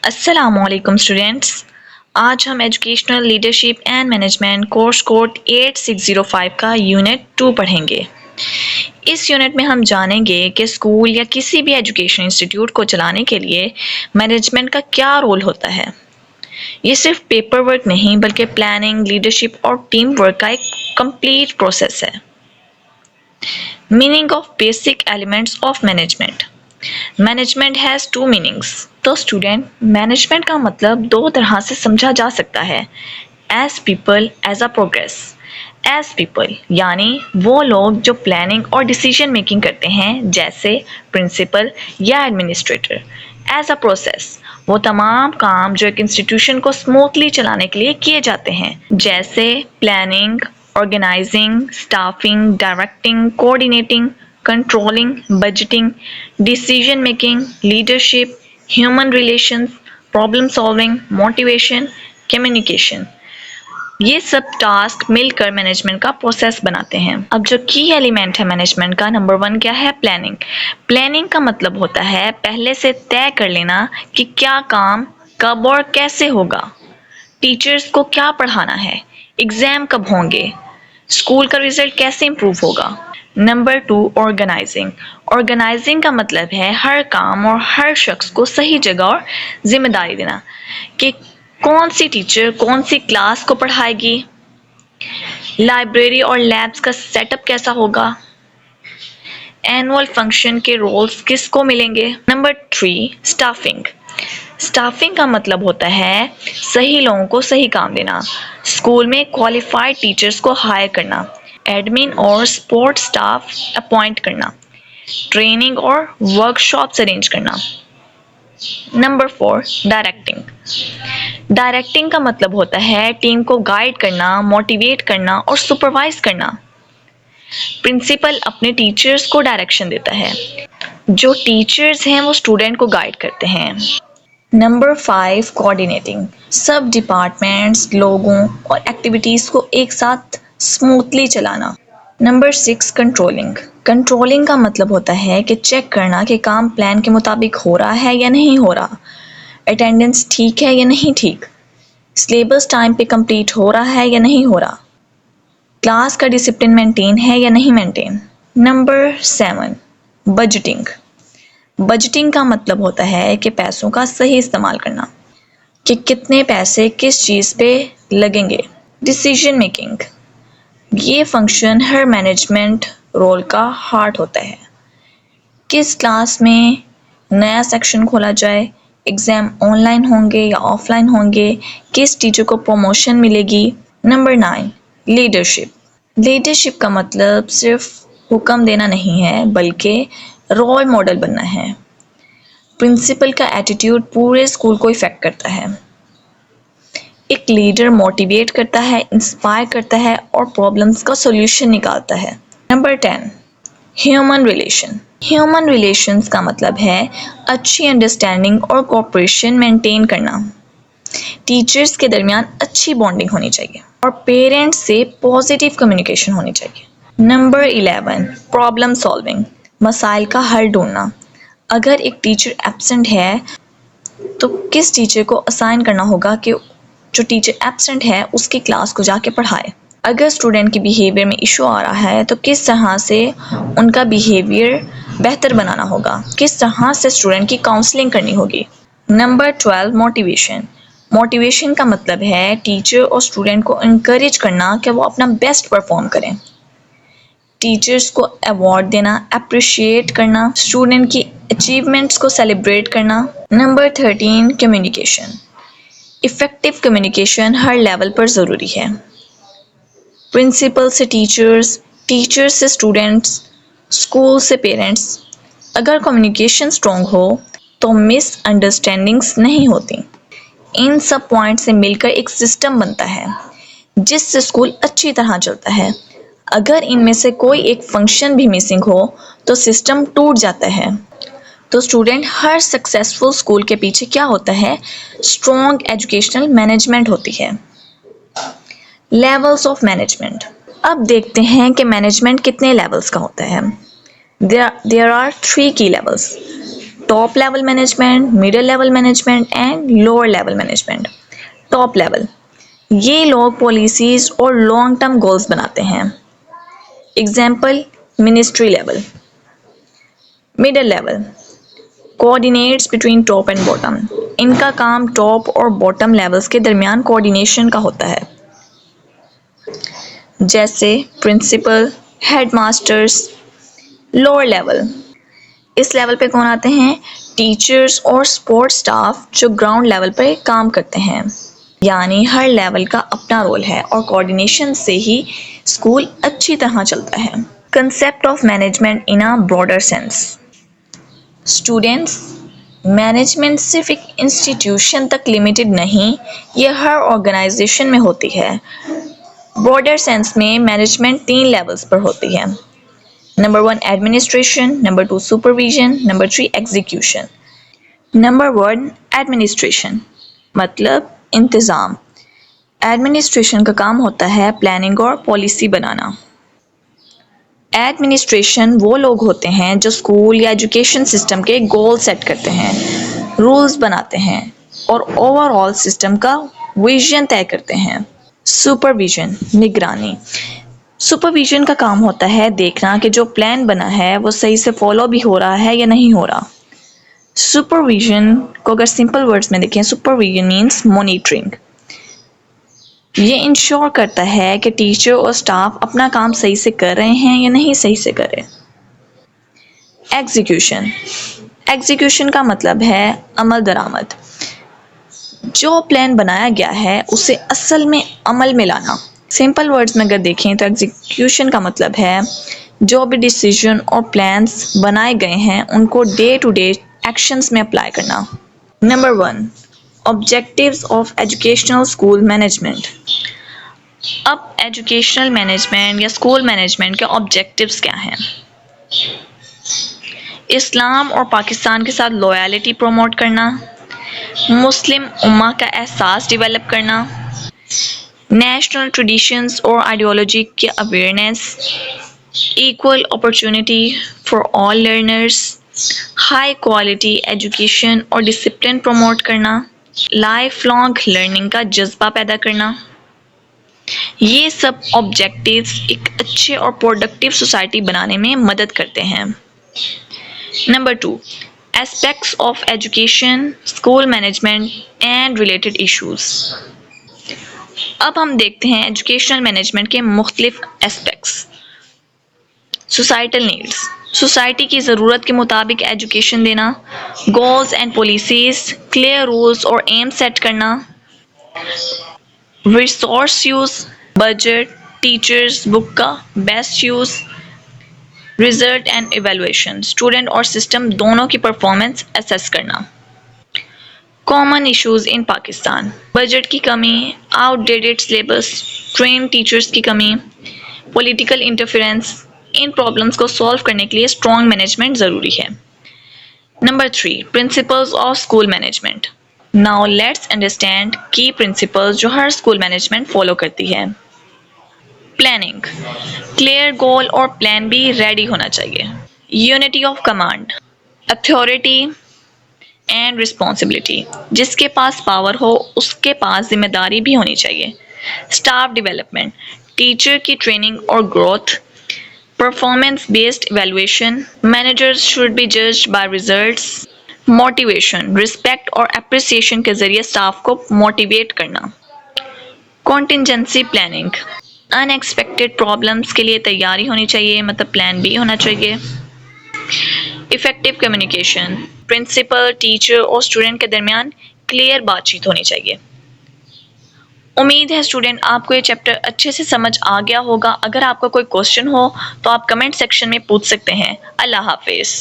अस्सलामुअलैकुम स्टूडेंट्स। आज हम educational leadership and management course code 8605 का यूनिट 2 पढ़ेंगे। इस यूनिट में हम जानेंगे कि स्कूल या किसी भी एजुकेशन इंस्टीट्यूट को चलाने के लिए मैनेजमेंट का क्या रोल होता है। ये सिर्फ पेपर वर्क नहीं बल्कि प्लानिंग, लीडरशिप और टीम वर्क का एक कंप्लीट प्रोसेस है। Meaning of basic elements of management. Management has two meanings. तो स्टूडेंट, मैनेजमेंट का मतलब दो तरह से समझा जा सकता है। As people, as a progress. As people यानी वो लोग जो प्लानिंग और डिसीजन मेकिंग करते हैं, जैसे प्रिंसिपल या एडमिनिस्ट्रेटर। एज अ प्रोसेस वो तमाम काम जो एक इंस्टीट्यूशन को स्मूथली चलाने के लिए किए जाते हैं, जैसे planning, organising, staffing, directing, coordinating, controlling, budgeting, decision making, leadership, human relations, problem solving, motivation, communication. ये सब टास्क मिलकर मैनेजमेंट का प्रोसेस बनाते हैं। अब जो की एलिमेंट है मैनेजमेंट का, नंबर 1 क्या है? प्लानिंग। प्लानिंग का मतलब होता है पहले से तय कर लेना कि क्या काम कब और कैसे होगा, टीचर्स को क्या पढ़ाना है, एग्जाम कब होंगे, स्कूल का रिजल्ट कैसे इम्प्रूव होगा। Number 2, organising. ऑर्गेनाइजिंग का मतलब है हर काम और हर शख्स को सही जगह और जिम्मेदारी देना कि कौन सी टीचर कौन सी क्लास को पढ़ाएगी, लाइब्रेरी और लैब्स का सेटअप कैसा होगा, एनुअल फंक्शन के रोल्स किसको मिलेंगे। Number 3, staffing. स्टाफिंग का मतलब होता है सही लोगों को सही काम देना, स्कूल में क्वालिफाइड टीचर्स को हायर करना, एडमिन और सपोर्ट स्टाफ अपॉइंट करना, ट्रेनिंग और वर्कशॉप्स अरेंज करना। Number 4, directing. डायरेक्टिंग का मतलब होता है टीम को गाइड करना, मोटिवेट करना और सुपरवाइज करना। प्रिंसिपल अपने टीचर्स को डायरेक्शन देता है, जो टीचर्स हैं वो स्टूडेंट को गाइड करते हैं। Number 5, coordinating. सब डिपार्टमेंट्स, लोगों और एक्टिविटीज़ को एक साथ स्मूथली चलाना। Number 6, controlling. कंट्रोलिंग का मतलब होता है कि चेक करना कि काम प्लान के मुताबिक हो रहा है या नहीं हो रहा, अटेंडेंस ठीक है या नहीं ठीक, सिलेबस टाइम पे कंप्लीट हो रहा है या नहीं हो रहा, क्लास का डिसिप्लिन मेंटेन है या नहीं मेंटेन। Number 7, budgeting. बजटिंग का मतलब होता है कि पैसों का सही इस्तेमाल करना, कि कितने पैसे किस चीज़ पे लगेंगे। डिसीजन मेकिंग, ये फंक्शन हर मैनेजमेंट रोल का हार्ट होता है। किस क्लास में नया सेक्शन खोला जाए, एग्ज़ाम ऑनलाइन होंगे या ऑफलाइन होंगे, किस टीचर को प्रमोशन मिलेगी। Number 9, leadership. लीडरशिप का मतलब सिर्फ हुक्म देना नहीं है बल्कि रोल मॉडल बनना है। प्रिंसिपल का एटीट्यूड पूरे स्कूल को इफेक्ट करता है। एक लीडर मोटिवेट करता है, इंस्पायर करता है और प्रॉब्लम्स का सॉल्यूशन निकालता है। Number 10, human relation. Human relations का मतलब है अच्छी अंडरस्टैंडिंग और कोऑपरेशन मेंटेन करना। टीचर्स के दरमियान अच्छी बॉन्डिंग होनी चाहिए और पेरेंट्स से पॉजिटिव कम्युनिकेशन होनी चाहिए। Number 11, problem solving. मसाइल का हल ढूंढना। अगर एक टीचर एब्सेंट है तो किस टीचर को असाइन करना होगा कि जो टीचर एब्सेंट है उसकी क्लास को जाके पढ़ाए। अगर स्टूडेंट के बिहेवियर में इशू आ रहा है तो किस तरह से उनका बिहेवियर बेहतर बनाना होगा, किस तरह से स्टूडेंट की काउंसलिंग करनी होगी। Number 12, motivation. मोटिवेशन का मतलब है टीचर और स्टूडेंट को इनकरेज करना कि वो अपना बेस्ट परफॉर्म करें। टीचर्स को अवार्ड देना, अप्रिशिएट करना, स्टूडेंट की अचीवमेंट्स को सेलिब्रेट करना। Number 13, communication. इफ़ेक्टिव कम्युनिकेशन हर लेवल पर ज़रूरी है। प्रिंसिपल से टीचर्स, टीचर्स से स्टूडेंट्स, स्कूल से पेरेंट्स। अगर कम्युनिकेशन स्ट्रॉन्ग हो तो मिसअंडरस्टैंडिंग्स नहीं होती। इन सब पॉइंट से मिलकर एक सिस्टम बनता है जिससे स्कूल अच्छी तरह चलता है। अगर इनमें से कोई एक फंक्शन भी मिसिंग हो तो सिस्टम टूट जाता है। तो स्टूडेंट, हर सक्सेसफुल स्कूल के पीछे क्या होता है? स्ट्रॉन्ग एजुकेशनल मैनेजमेंट होती है। Levels of management. अब देखते हैं कि मैनेजमेंट कितने लेवल्स का होता है। देयर आर 3 की levels. Top level management, middle level management and lower level management. Top level, ये लोग पॉलिसीज और लॉन्ग टर्म गोल्स बनाते हैं। Example, ministry level. Middle level, coordinates between top and bottom, इनका काम टॉप और बॉटम लेवल्स के दरमियान कोऑर्डिनेशन का होता है, जैसे प्रिंसिपल, हेडमास्टर्स। लोअर लेवल, इस लेवल पे कौन आते हैं? टीचर्स और सपोर्ट स्टाफ जो ग्राउंड लेवल पे काम करते हैं। यानी हर लेवल का अपना रोल है और कोऑर्डिनेशन से ही स्कूल अच्छी तरह चलता है। Concept of management in a broader sense. Students, management सिर्फ एक इंस्टीट्यूशन तक लिमिटेड नहीं, ये हर ऑर्गेनाइजेशन में होती है। ब्रॉडर सेंस में मैनेजमेंट 3 लेवल्स पर होती है। Number 1 administration, number 2 supervision, number 3 execution. Number 1 administration मतलब इंतज़ाम। एडमिनिस्ट्रेशन का काम होता है प्लानिंग और पॉलिसी बनाना। एडमिनिस्ट्रेशन वो लोग होते हैं जो स्कूल या एजुकेशन सिस्टम के गोल सेट करते हैं, रूल्स बनाते हैं और ओवरऑल सिस्टम का विजन तय करते हैं। सुपरविजन, निगरानी। सुपरविजन का काम होता है देखना कि जो प्लान बना है वो सही से फॉलो भी हो रहा है या नहीं हो रहा। सुपरविजन को अगर सिंपल वर्ड्स में देखें, सुपरविजन मीन्स मॉनिटरिंग। ये इंश्योर करता है कि टीचर और स्टाफ अपना काम सही से कर रहे हैं या नहीं सही से कर रहे। एग्जीक्यूशन, एग्जीक्यूशन का मतलब है अमल दरामद। जो प्लान बनाया गया है उसे असल में अमल में लाना। सिंपल वर्ड्स में अगर देखें तो एग्जीक्यूशन का मतलब है जो भी डिसीजन और प्लान्स बनाए गए हैं उनको डे टू डे एक्शंस में अप्लाई करना। Number 1 objectives of educational school management. अब एजुकेशनल मैनेजमेंट या स्कूल मैनेजमेंट के ऑब्जेक्टिव्स क्या हैं? इस्लाम और पाकिस्तान के साथ लॉयल्टी प्रमोट करना, मुस्लिम उम्मा का एहसास डेवलप करना, नेशनल ट्रेडिशंस और आइडियोलॉजी की awareness, equal opportunity for all learners, high quality education और डिसिप्लिन प्रमोट करना, लाइफ लॉन्ग लर्निंग का जज्बा पैदा करना। ये सब ऑब्जेक्टिव्स एक अच्छे और प्रोडक्टिव सोसाइटी बनाने में मदद करते हैं। Number 2 aspects of education, school management and related issues. अब हम देखते हैं एजुकेशनल मैनेजमेंट के मुख्तलिफ एस्पेक्ट्स। सोसाइटल नीड्स, सोसाइटी की ज़रूरत के मुताबिक एजुकेशन देना, goals and policies, clear rules और एम सेट करना, resource use, budget, teachers, book का best use, result and evaluation, student और सिस्टम दोनों की परफॉर्मेंस असेस करना। Common issues in Pakistan, budget की कमी, आउटडेटेड सिलेबस, ट्रेन टीचर्स की कमी, पॉलिटिकल इंटरफेरेंस। इन प्रॉब्लम्स को सॉल्व करने के लिए स्ट्रॉन्ग मैनेजमेंट ज़रूरी है। Number 3 principles of school management. Now let's understand key principles जो हर स्कूल मैनेजमेंट फॉलो करती है। प्लानिंग, क्लियर गोल और प्लान भी रेडी होना चाहिए। Unity of command, authority and responsibility, जिसके पास पावर हो उसके पास जिम्मेदारी भी होनी चाहिए। स्टाफ डेवलपमेंट, टीचर की ट्रेनिंग और growth, performance based evaluation, managers should be judged bye results, motivation, respect और अप्रिसिएशन के जरिए स्टाफ को मोटिवेट करना। कॉन्टिंजेंसी प्लानिंग, अनएक्सपेक्टेड प्रॉब्लम्स के लिए तैयारी होनी चाहिए, मतलब प्लान बी होना चाहिए। इफेक्टिव कम्युनिकेशन, प्रिंसिपल, टीचर और स्टूडेंट के दरमियान क्लियर बातचीत होनी चाहिए। उम्मीद है स्टूडेंट आपको ये चैप्टर अच्छे से समझ आ गया होगा। अगर आपका कोई क्वेश्चन हो तो आप कमेंट सेक्शन में पूछ सकते हैं। अल्लाह हाफिज़।